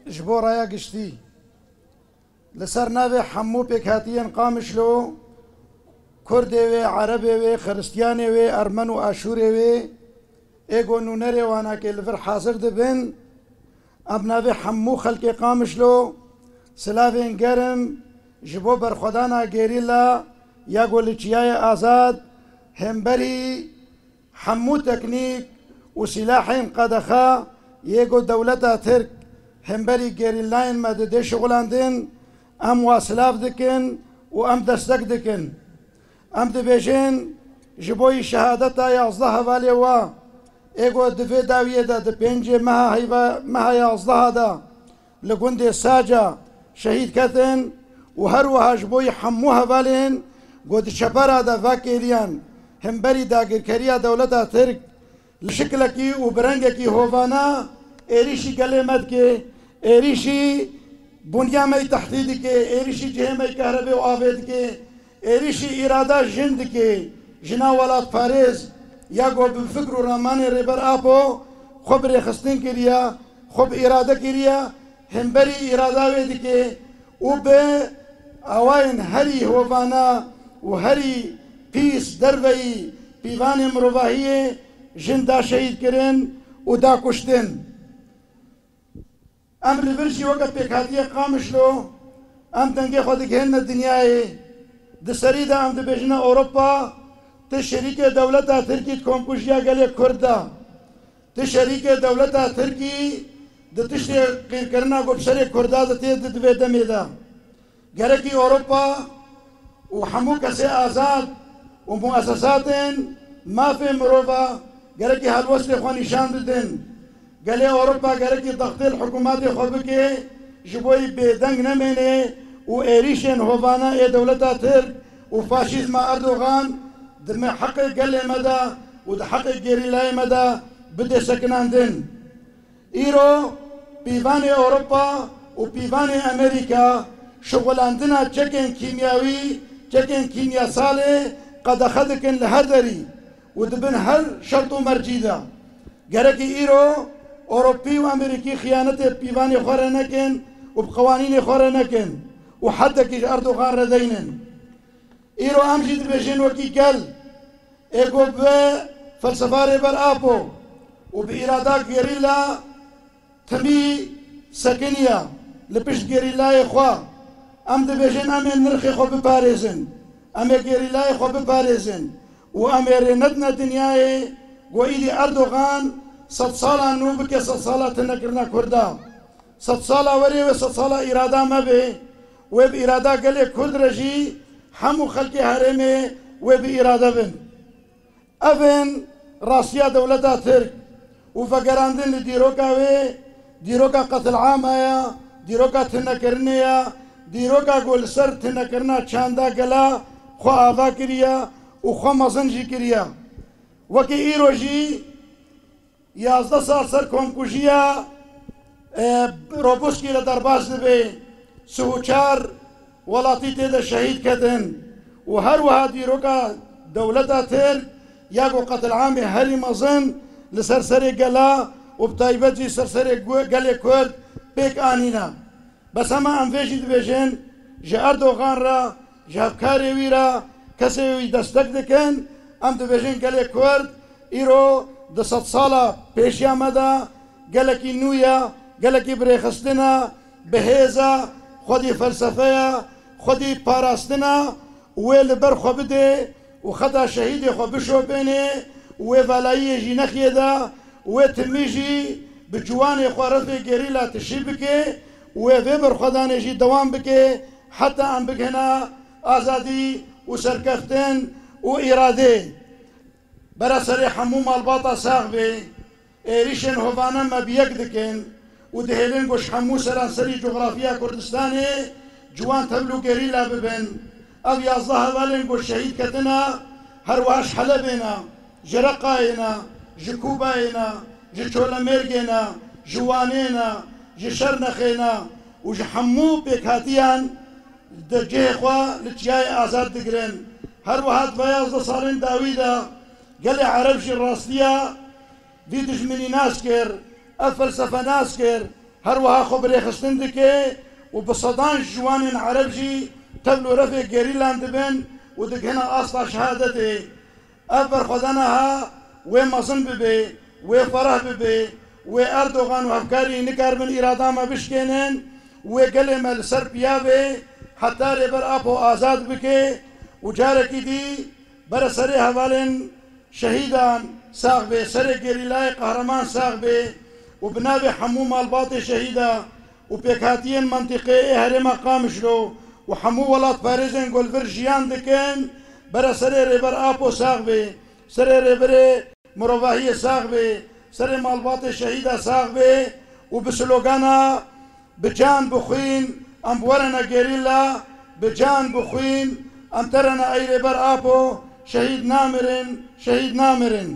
جبو رايا قشتي لسر ناوي حمو بكاتيين قامشلو كردي وي عربي وي خريستياني وي أرمن وآشوري وي ايغو نونري وانا كالفر حاضر دبن ابناوي حمو خلقي قامشلو سلافين گرم جبو برخدانا گيريلا ياغو لچياي آزاد همبري حمو تكنيك وسلاحين قدخا ياغو دولتا ترك همبري گيريلاين مدده شغلاندن ام واسلاف دكن وام دستك دكن ام دبيجين جبوي شهادتا يازده والي وا ايغو دفي داوية دا دبينجي مها يازده دا لقوندي ساجا شهيد كتن وهروها جبوي حموها بالين قد شبرا دا فاكيريان همبري دا گركريا دولتا ترك لشكلكي وبرنگكي هوفانا ايريشي قلمتكي ايريشي بنيامي تحديدكي ايريشي جهمي كهربي وآفيدكي ايريشي إرادة جندكي جنا ولاد فارس ياغو بفكر رماني ريبر آبو خب ريخستين كريا خب إرادة كريا همبري إرادة ويدكي وبه اوائن هري هوفانا وهري بيس دروي بيواني مروفاهية جندا شهيد كرن ودا كشتن ام ريفرشي وقت بكاتية قامشلو ام تنگي خودك هن الدنيا دسريدا ام دبجنا اوروبا تشريك دولتا تركي تكون كوشيا قالي كردا تشريك دولتا تركي دتشتي قير كرنا قو بشري كردا دتي ددوي دميدا قالكي اوروبا وحمو كسي آزاد ومؤسسات ما في مروفا قالكي هالوصل اخواني شان ددن قالي اوروبا قالكي ضغط الحكومات خوبكي جبوي بيدنگ نميني وإيريشن هوفانا اي دولتا ترك وفاشيزم أردوغان دم حق قال مدى ود حق جيريلاي مدى بدي سكناندن إيرو بيفاني أوروبا وبيفاني أمريكا شغلاندنا تشكن كيميائي تشكن كيميا صالح قد أخذكن لهردري ودبن هر شرط مرجيدا جركي إيرو أوروبي وأمريكي خيانة بيفاني خورنكن وبقوانين خورنكن وحدك أردوغان ردينن إيرو أمشي دبجين وكي قال إيكو بفلسفة ريبر آبو وبإرادة جيريلا تمي سكنية لبش جيريلا إخوا أم دبجين أمي نرخي خو بباريزن أمي جيريلا إخوا بباريزن وأمي رندنا دنياي وإيدي أردوغان 100 سالة نوبك 100 سالة تنكرنا كردا 100 سالة وري و 100 سالة إرادة ما بي وبإرادة قال كرد رجي حمو خلقي هرمي وبإرادة بن أبن راسيا دولتا ترك وفقراندن لديروكا وي ديروكا قتل عامايا ديروكا تنكرنيا ديروكا قول سر تنكرنا چاندا قلا خو آفا كريا وخو مزنجي كريا وكي إيروجي 11 سال سر كونكوشيا روبوسكي لدرباز دبي سوچار ولاتی تیده شهید کردن و هر وها دیروکا دولتا تر یاگو قتل عامی هری مزن لسرسر گلا و بطایبتی سرسر گل کرد بیک آنینا بس اما انفیشی دبیجن جه اردوغان را جه افکاری وی را کسی وی دستک دکن ام دبیجن گل کرد ایرو 200 سالا پیشی آمده گلکی نویا گلکی بریخستنا بهیزا خودی فلسفه خودی پاراستنا ویل بر خو بده و خدا شهید خو بشو بینه و ولایی جی نخیه دا و تمیجی بجوان خو رفی گریلا تشی بکه و بر خدا نجی دوام بکه حتی ام بگهنا آزادی و سرکفتن و اراده برا سری حموم الباطا ساغ بی ایریشن هوانا ما بیگ دکن و دهلن گوش حمو سرانسری جغرافیا کردستانه جوان تبلو گریلا ببن او 11 والن گوش شهید کتنا هر واش حلبنا جرقاینا جکوباینا جچولا مرگنا جوانینا جشرنخینا و جحمو بکاتیان دجه خوا لتجای آزاد دگرن هر واحد بياض صارين داويدا قال عربش الراستيا في دجمني ناسكر الفلسفة ناسكر هەروەها خۆبرێ خستن دکێ و بە سەدان جوانên عەرەب jî tevl û refê gerîlan dibin û dikhîne asta şehadetê. Ev berxwedana ha wê mezin bibe, wê fereh bibe, wê Erdogan û hevkarî nikarbin îrada me bişkênin, wê gelê me li ser piyavê heta rêber apo azad bike û carekî dî bere serê hevalên şehîdan sax bê, serê gerîlayê qehreman sax bê û bi navê hemû malbatê şehîda û pêkhatiyên mentîqeyê herêma Qamişlo û hemû welatparêzên golvir jiyan dikin, bere serê rêber apo sax bê, serê rêberê mirovahiyê sax bê, serê malbatê şehîda sax bê û bi slogana bi can bixwîn em werene gerîla, bi can bixwîn em terene ey rêber apo şehîd namirin, şehîd namirin.